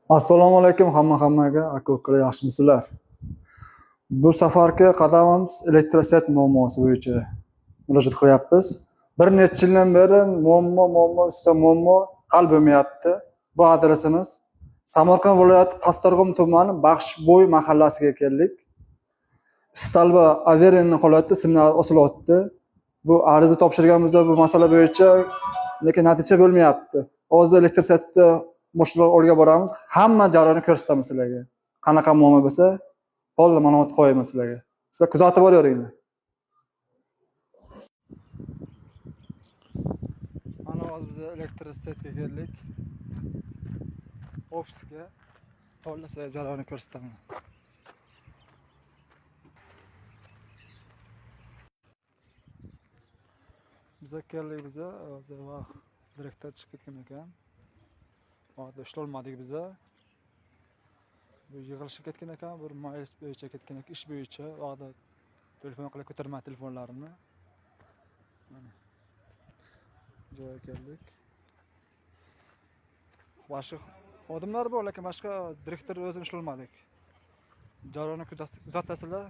Assalomu alaykum hammaga, aka-ukalar, yaxshimisizlar? Bu safargi qadamimiz elektrosvet muammosi bo'yicha murojaat qilyapmiz. Bir necha yildan beri muammo ustida muammo hal bo'lmayapti. Bu adresimiz Samarqand viloyati Pastdarg'om tumani Baxshbo'y mahallasiga keldik. Istalba avariya holatda simlar osilyapti. Bu ariza topshirganmiz bu masala bo'yicha, lekin natija bo'lmayapti. Hozir elektrosvetni mushlar olga boramiz. Hamma jarayonni ko'rsatamiz sizlarga. Qanaqa muammo bo'lsa, to'liq ma'lumot qo'yamiz sizlarga. Sizlar kuzatib boraveringlar. Mana hozir biz elektrosvetga keldik. Ofisga to'liq sizlarga jarayonni ko'rsataman. Biz keldik, hozir vaqt direktor chiqib ketgan ekan. Vaqtda ishlolmadik biz. Bu yig'ilishib ketgan ekan, bir maylis bo'yicha ketgan ekan, ish bo'yicha. Vaqtda telefon qilib ko'tarmadi telefonlarimni. Mana joyga keldik. Boshqa xodimlar bor, lekin boshqa direktor o'zini ishlolmadik. Jarayonni kuzatasizlar.